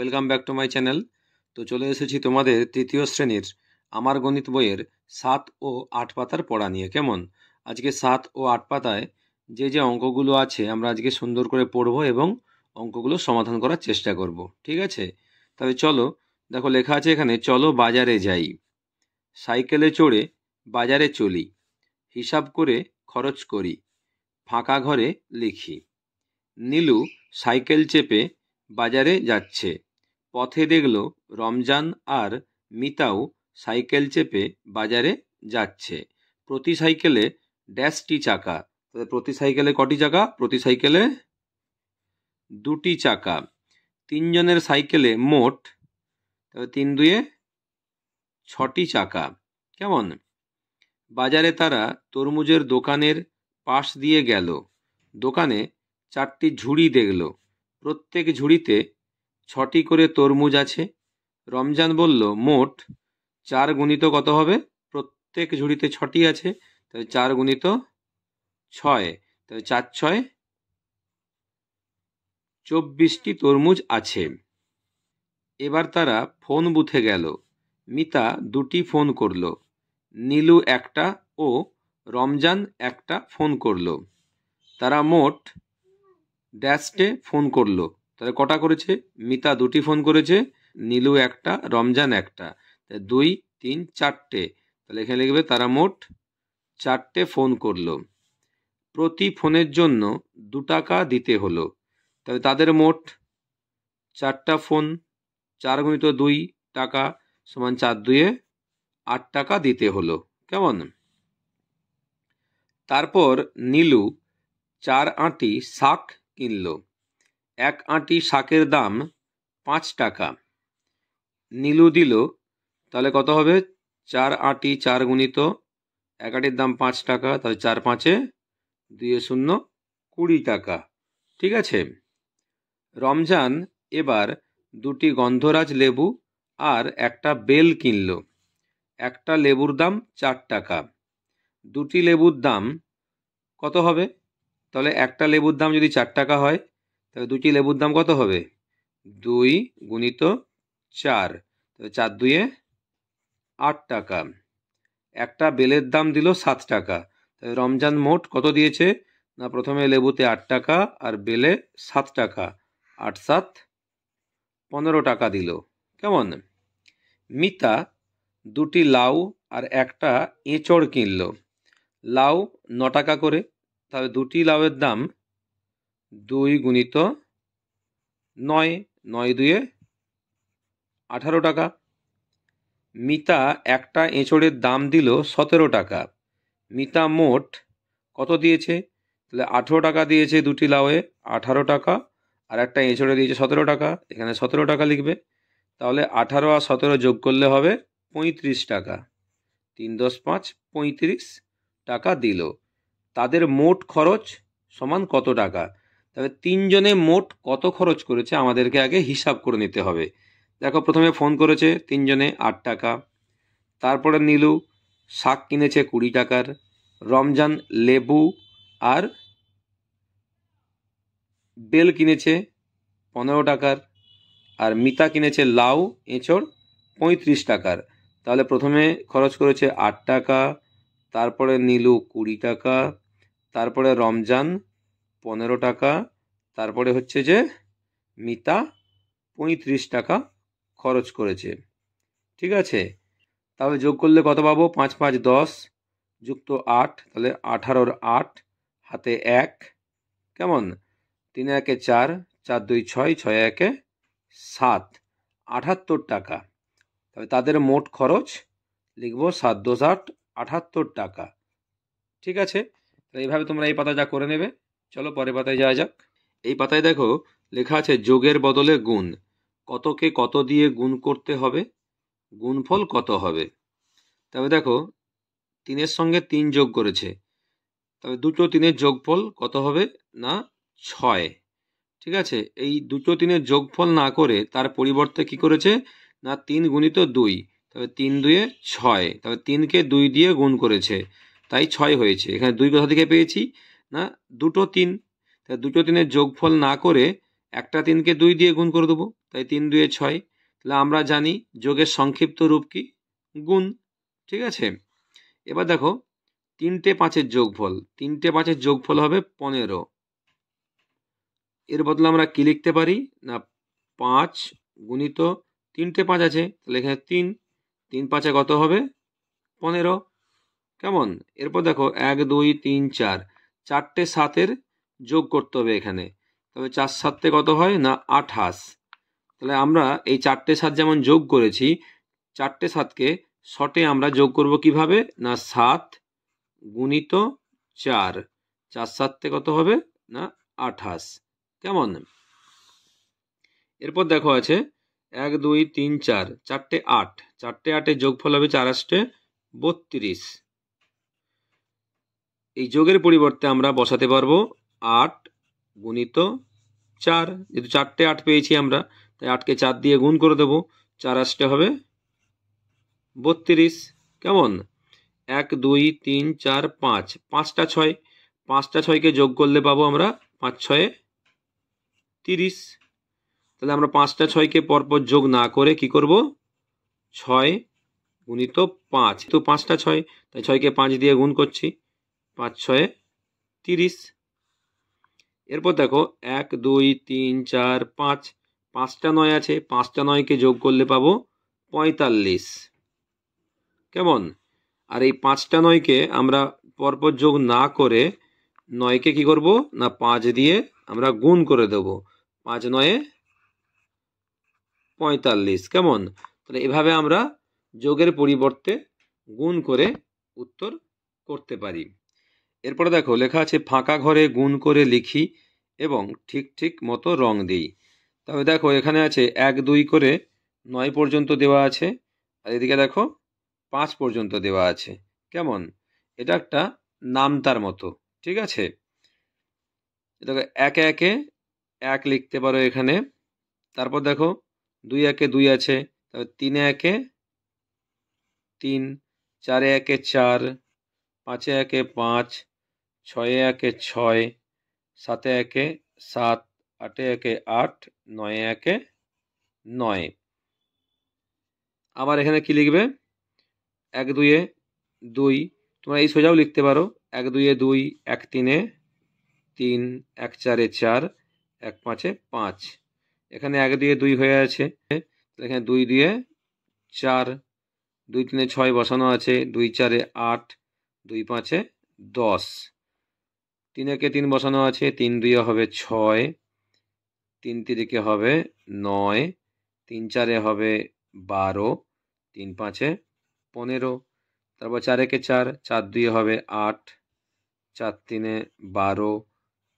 Welcome back to my channel. তো চলে এসেছি তোমাদের তৃতীয় শ্রেণীর আমার গণিত বইয়ের 7 ও 8 পাতার পড়া নিয়ে। কেমন? আজকে 7 ও 8 পাতায় যে অঙ্কগুলো আছে আমরা আজকে সুন্দর করে পড়বো এবং অঙ্কগুলো সমাধান করার চেষ্টা করব। ঠিক আছে, তবে চলো। দেখো লেখা আছে এখানে, চলো বাজারে যাই, সাইকেলে চড়ে বাজারে চলি, হিসাব করে খরচ করি, ফাঁকা ঘরে লিখি। নীলু সাইকেল চেপে বাজারে যাচ্ছে, পথে দেখল রমজান আর মিতাও সাইকেল চেপে বাজারে যাচ্ছে। প্রতি সাইকেলে ড্যাশটি চাকা, প্রতি সাইকেলে কটি চাকা? প্রতি সাইকেলে দুটি চাকা। তিনজনের সাইকেলে মোট, তিন দুয়ে ছটি চাকা। কেমন? বাজারে তারা তরমুজের দোকানের পাশ দিয়ে গেল, দোকানে 4টি ঝুড়ি দেখল, প্রত্যেক ঝুড়িতে 6টি করে তরমুজ আছে। রমজান বলল, মোট 4 গুণিত কত হবে? প্রত্যেক ঝুড়িতে 6টি আছে, তাহলে 4 গুণিত 6, তাহলে 4 6 24টি তরমুজ আছে। এবার তারা ফোন বুথে গেল, মিতা 2টি ফোন করলো, নীলু একটা ও রমজান একটা ফোন করলো। তারা মোট ড্যাশটে ফোন করলো, তাহলে কটা করেছে? মিতা 2টি ফোন করেছে, নীলু একটা, রমজান একটা, 2 3 4টে, তাহলে এখানে লিখবে তারা মোট 4টে ফোন করলো। প্রতি ফোনের জন্য 2 টাকা দিতে হলো, তাহলে তাদের মোট 4টা ফোন, 4 গুণিত 2 টাকা সমান 4 2 8 টাকা দিতে হলো। কেমন? তারপর নীলু 4 আঁটি শাক কিনলো, 1 আঁটি শাকের দাম 5 টাকা। নীলু দিল, তাহলে কত হবে? 4 আঁটি, 4 গুণিত 1 আঁটির দাম 5 টাকা, তাহলে 4 5 2 0 20 টাকা। ঠিক আছে। রমজান এবার 2টি গন্ধরাজ লেবু আর একটা বেল কিনলো, একটা লেবুর দাম 4 টাকা। 2টি লেবুর দাম কত হবে? তাহলে একটা লেবুর দাম যদি 4 টাকা হয়, তাহলে 2টি লেবুর দাম কত হবে? 2 গুণিত 4, তাহলে 4 2 8 টাকা। একটা বেলের দাম দিল 7 টাকা, তাহলে রমজান মোট কত দিয়েছে? না, প্রথমে লেবুতে 8 টাকা আর বেলে 7 টাকা, 8 7 15 টাকা দিল। কেমন? মিতা 2টি লাউ আর একটা এঁচড় কিনলো, লাউ 9 টাকা করে, তাহলে 2টি লাউয়ের দাম 2 গুণিত 9, 9 2 18 টাকা। মিতা একটা এঁচড়ের দাম দিল 17 টাকা। মিতা মোট কত দিয়েছে? তাহলে 18 টাকা দিয়েছে 2টি লাউয়ে, 18 টাকা, আর একটা এঁচড়ে দিয়েছে 17 টাকা, এখানে 17 টাকা লিখবে। তাহলে 18 আর 17 যোগ করলে হবে 35 টাকা। 3 10 5 35 টাকা দিল। তাদের মোট খরচ সমান কত টাকা? তাহলে তিনজনে মোট কত খরচ করেছে আমাদেরকে আগে হিসাব করে নিতে হবে। দেখো, প্রথমে ফোন করেছে তিনজনে 8 টাকা, তারপরে নীলু শাক কিনেছে 20 টাকার, রমজান লেবু আর বেল কিনেছে 15 টাকার, আর মিতা কিনেছে লাউ এঁচড় 35 টাকার। তাহলে প্রথমে খরচ করেছে 8 টাকা, তারপরে নীলু 20 টাকা, তারপরে রমজান 15 টাকা, তারপরে হচ্ছে যে মিতা 35 টাকা খরচ করেছে। ঠিক আছে, তাহলে যোগ করলে কত পাবো? 5 5 10 যুক্ত 8, তাহলে 18 8 হাতে 1। কেমন? 3 1 4, 4 2 6, 6 1 7, 78 টাকা। তবে তাদের মোট খরচ লিখব 7 10 8 78 টাকা। ঠিক আছে, তো এইভাবে তোমরা এই পাতা যা করে নেবে। চলো পরের পাতায় যাওয়া যাক। এই পাতায় দেখো লেখা আছে, যোগের বদলে গুণ, কতকে কত দিয়ে গুণ করতে হবে, গুণফল কত হবে। তবে দেখো 3-এর সঙ্গে 3 যোগ করেছে, তবে দুটো 3-এর যোগফল কত হবে? না 6। ঠিক আছে, এই দুটো 3-এর যোগফল না করে তার পরিবর্তে কি করেছে? না 3 গুণিত 2, তবে 3 2 6, তবে 3কে 2 দিয়ে গুণ করেছে, তাই 6 হয়েছে। এখানে 2 কোথা থেকে পেয়েছি? না দুটো 3, তাই দুটো 3-এর যোগফল না করে একটা 3কে 2 দিয়ে গুণ করে দেবো, তাই তাই 3 2 6। তাহলে আমরা জানি যোগের সংক্ষিপ্ত রূপ কি? গুণ। ঠিক আছে, এবার দেখো 3টে 5-এর যোগফল, 3টে 5-এর যোগফল হবে 15। এর বদলে আমরা কি লিখতে পারি না 5 গুণিত 3টে 5 আছে, তাহলে এখানে 3, 3 5-এ কত হবে? 15। কেমন? এরপর দেখো 1 2 3 4, 4টে 7-এর যোগ করতে হবে এখানে, তবে 4 7-তে কত হয় না 28। তাহলে আমরা এই 4টে 7 যেমন যোগ করেছি, 4টে 7-কে শর্টে আমরা যোগ করব কিভাবে না 7 গুণিত 4, 4 7-তে কত হবে না 28। কেমন? এরপর দেখো আছে 1 2 3 4, 4টে 8, 4টে 8-এর যোগফল হবে 4 8 32। এই যোগের পরিবর্তে আমরা বসাতে পারবো 8 গুণিত 4, যেহেতু 4টে 8 পেয়েছি আমরা, তাই 8কে 4 দিয়ে গুণ করে দেবো, 4 8 হবে 32। কেমন? 1 2 3 4 5, 5টা 6, 5টা 6-কে যোগ করলে পাবো আমরা 5 6 30। তাহলে আমরা 5টা 6-কে পরপর যোগ না করে কি করব? 6 গুণিত 5, তো 5টা 6, তাই 6-কে 5 দিয়ে গুণ করছি, 5 6 30। এরপর দেখো 1 2 3 4 5, 5টা 9 আছে, 5টা 9-কে যোগ করলে পাবো 45। কেমন? আর এই 5টা 9-কে আমরা পরপর যোগ না করে 9-কে কি করব না 5 দিয়ে আমরা গুণ করে দেব, 5 9 45। কেমন? তাহলে এভাবে আমরা যোগের পরিবর্তে গুণ করে উত্তর করতে পারি। এরপরে দেখো লেখা আছে ফাঁকা ঘরে গুণ করে লিখি এবং ঠিক ঠিক মতো রং দিই। তবে দেখো এখানে আছে 1 2 করে 9 পর্যন্ত দেওয়া আছে, আর এদিকে দেখো 5 পর্যন্ত দেওয়া আছে। কেমন? এটা একটা নামতার মতো। ঠিক আছে, দেখো 1 1-এ 1 লিখতে পারো এখানে। তারপর দেখো 2 1-এ 2 আছে, তবে 3 1-এ 3, 4 1-এ 4, 5 1-এ 5, 6 1-এ 6, 7 1-এ 7, 8 1-এ 8, 9 1-এ 9। আবার এখানে কি লিখবে? 1 2-এ 2, তোমরা এই সোজাও লিখতে পারো, 1 2-এ 2, 1 3-এ 3, 1 4-এ 4, 1 5-এ 5। এখানে 1 2-এ 2 হয়ে আছে, এখানে 2 2-এ 4, 2 3-এ 6 বসানো আছে, 2 4-এ 8, 2 5-এ 10, 3 1-এ 3 বসানো আছে, 3 2-এ হবে 6, 3 3-এ হবে 9, 3 4-এ হবে 12, 3 5-এ 15। তারপর 4 1-এ 4, 4 2-এ হবে 8, 4 3-এ 12,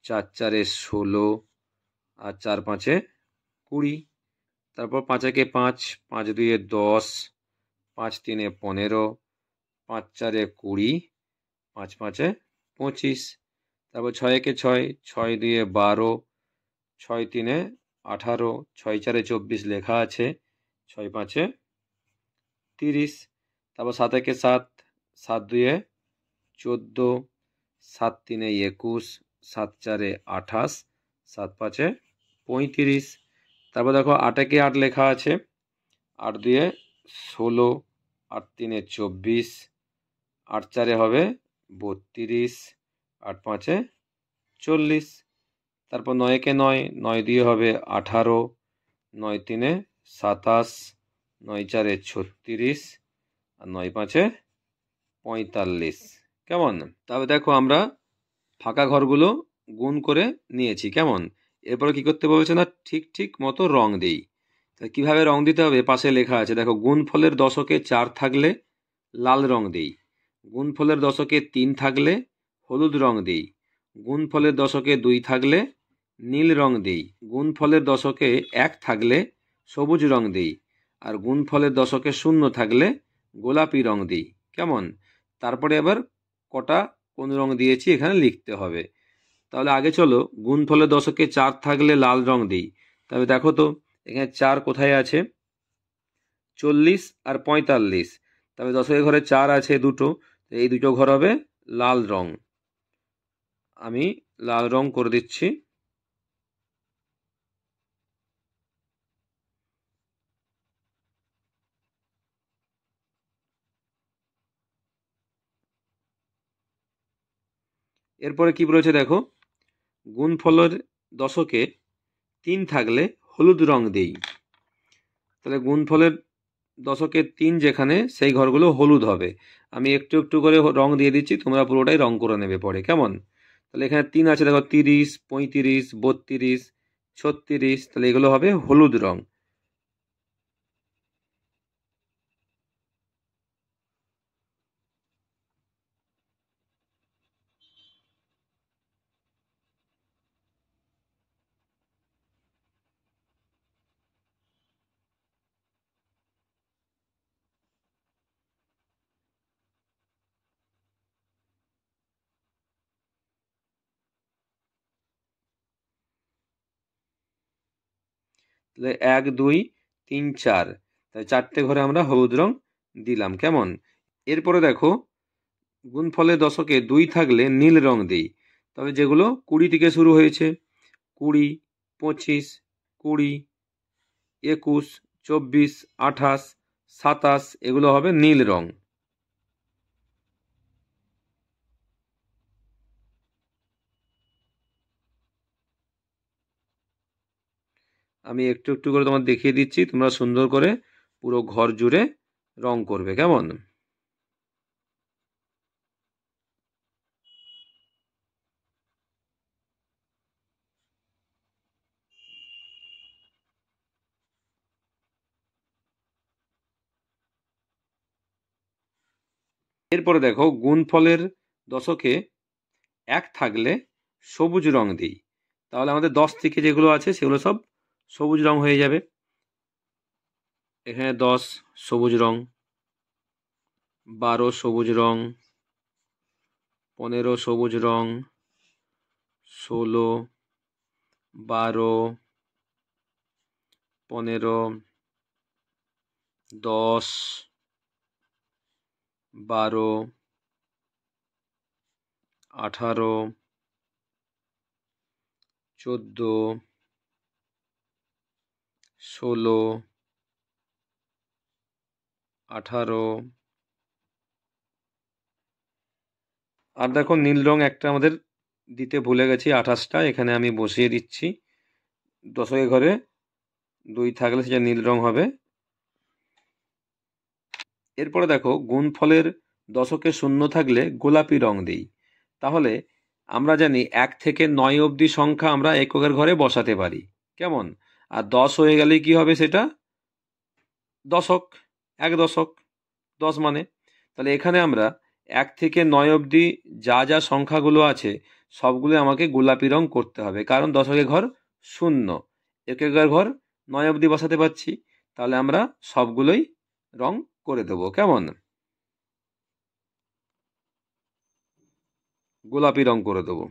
4 4-এ 16, আর 4 5-এ 20। তারপর 5 1-এ 5, 5 2-এ 10, 5 3-এ 15, 5 4-এ 20, 5 5-এ 25। তারপর 6 1-এ 6, 6 2-এ 12, 6 3-এ 18, 6 4-এ 24 লেখা আছে, 6 5-এ 30। তারপর 7 1-এ 7, 7 2-এ 14, 7 3-এ 21, 7 4-এ 28, 7 5-এ 35। তারপর দেখো 8 1-এ 8 লেখা আছে, 8 2-এ 16, 8 3-এ 24, 8 4-এ হবে 32, 8 5-এ 40। তারপর 9 1-এ 9, 9 2-এ হবে 18, 9 3-এ 27, 9 4-এ 36, আর 9 5-এ 45। কেমন? তবে দেখো আমরা ফাঁকা ঘরগুলো গুণ করে নিয়েছি। কেমন? এরপরে কি করতে বলছে না ঠিক ঠিক মতো রং দেই। তাহলে কিভাবে রং দিতে হবে? পাশে লেখা আছে দেখো, গুণফলের দশকে 4 থাকলে লাল রং দেই, গুণফলের দশকে 3 থাকলে হলুদ রং দেই, গুণফলের দশকে 2 থাকলে নীল রং দেই, গুণফলের দশকে 1 থাকলে সবুজ রং দেই, আর গুণফলের দশকে 0 থাকলে গোলাপি রং দিই। কেমন? তারপরে আবার কটা কোন রং দিয়েছি এখানে লিখতে হবে। তাহলে আগে চলো গুণফলের দশকে 4 থাকলে লাল রং দিই। তবে দেখো তো এখানে 4 কোথায় আছে? 40 আর 45। তবে দশকের ঘরে 4 আছে দুটো, এই দুটো ঘর হবে লাল রং। আমি লাল রং করে দিচ্ছি। এরপরে কি বলেছে দেখো, গুণফলের দশকে 3 থাকলে হলুদ রং দেই। তাহলে গুণফলের দশকে 3 যেখানে, সেই ঘরগুলো হলুদ হবে। আমি একটু একটু করে রং দিয়ে দিচ্ছি, তোমরা পুরোটাই রং করে নেবে পরে, কেমন? তাহলে এখানে 3 আছে দেখো, 30, 35, 32, 36, তাহলে এগুলো হবে হলুদ রং। তাহলে 1, 2, 3, 4, তাহলে 4টে ঘরে আমরা হলুদ রং দিলাম, কেমন? এরপরে দেখো, গুণফলের দশকে 2 থাকলে নীল রং দিই। তবে যেগুলো 20 থেকে শুরু হয়েছে, 20, 25, 20, 21, 24, 28, 27, এগুলো হবে নীল রং। আমি একটু একটু করে তোমার দেখিয়ে দিচ্ছি, তোমরা সুন্দর করে পুরো ঘর জুড়ে রং করবে, কেমন? এরপরে দেখো, গুণফলের দশকে 1 থাকলে সবুজ রং দিই। তাহলে আমাদের 10 থেকে যেগুলো আছে সেগুলো সব সবুজ রং হয়ে যাবে। এখানে 10 সবুজ রং, 12 সবুজ রং, 15 সবুজ রং, 16, 12, 15, 10, 12, 18, 14, 16, 18। আর দেখো, নীল রং একটা আমাদের দিতে ভুলে গেছি, 28টা, এখানে আমি বসিয়ে দিচ্ছি। দশকের ঘরে 2 থাকলে সেটা নীল রং হবে। এরপরে দেখো, গুণফলের দশকে 0 থাকলে গোলাপি রং দিই। তাহলে আমরা জানি 1 থেকে 9 অবধি সংখ্যা আমরা এককের ঘরে বসাতে পারি, কেমন? আর 10 হয়ে গেলে কি হবে, সেটা দশক, 1 দশক, 10 মানে। তাহলে এখানে আমরা 1 থেকে 9 অবধি যা যা সংখ্যাগুলো আছে সবগুলো আমাকে গোলাপি রং করতে হবে, কারণ দশকের ঘর 0, এককের ঘর 9 অবধি বসাতে পারছি। তাহলে আমরা সবগুলোই রং করে দেবো, কেমন? গোলাপি রং করে দেবো।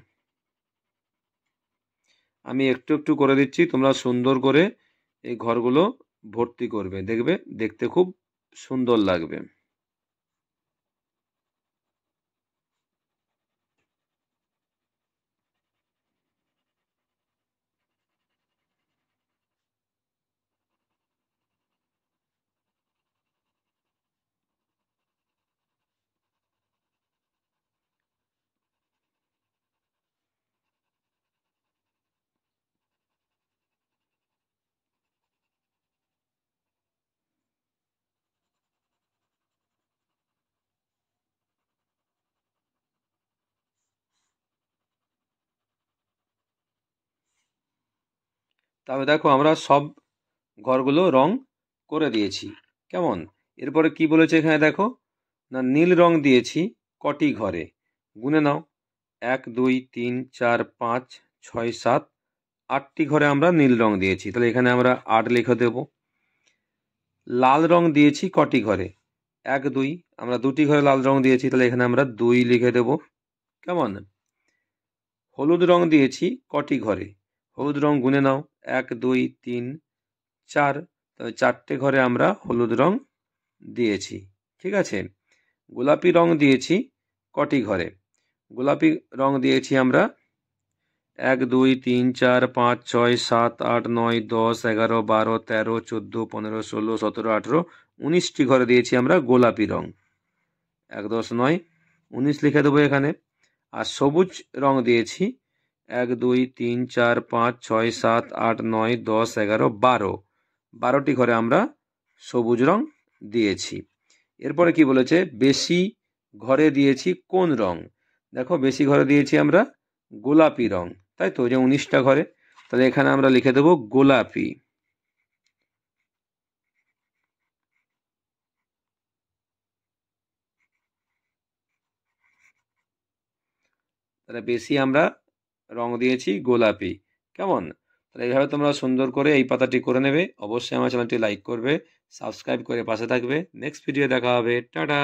আমি একটু একটু করে দিচ্ছি, তোমরা সুন্দর করে এই ঘরগুলো ভর্তি করবে, দেখবে দেখতে খুব সুন্দর লাগবে। তবে দেখো, আমরা সব ঘরগুলো রং করে দিয়েছি, কেমন? এরপরে কি বলেছে এখানে দেখো, না নীল রং দিয়েছি কটি ঘরে, গুনে নাও। 1, 2, 3, 4, 5, 6, 7, 8টি ঘরে আমরা নীল রং দিয়েছি, তাহলে এখানে আমরা 8 লিখে দেব। লাল রং দিয়েছি কটি ঘরে, 1, 2, আমরা 2টি ঘরে লাল রং দিয়েছি, তাহলে এখানে আমরা 2 লিখে দেব, কেমন? হলুদ রং দিয়েছি কটি ঘরে, হলুদ রং গুনে নাও। 1, 2, 3, 4, তাহলে 4টে ঘরে আমরা হলুদ রং দিয়েছি, ঠিক আছে। গোলাপি রং দিয়েছি কটি ঘরে, গোলাপি রং দিয়েছি আমরা 1, 2, 3, 4, 5, 6, 7, 8, 9, 10, 11, 12, 13, 14, 15, 16, 17, 18, 19টি ঘরে দিয়েছি আমরা গোলাপি রং। 1, 10, 9, 19 লিখে দেবো এখানে। আর সবুজ রং দিয়েছি 1 2 3 4 5 6 7 8 9 10 11 12 12টি ঘরে আমরা সবুজ রং দিয়েছি। এরপরে কি বলেছে, বেশি ঘরে দিয়েছি কোন রং? দেখো বেশি ঘরে দিয়েছি আমরা গোলাপি রং, তাই তো, যে 19টা ঘরে, তাহলে এখানে আমরা লিখে দেব গোলাপি। তাহলে বেশি আমরা রং দিয়েছি গোলাপি। কেমন? তাহলে এইভাবে তোমরা সুন্দর করে এই পাতাটি করে নেবে। অবশ্যই আমার চ্যানেলটি লাইক করবে, সাবস্ক্রাইব করে পাশে থাকবে। নেক্সট ভিডিও দেখা হবে। টাটা।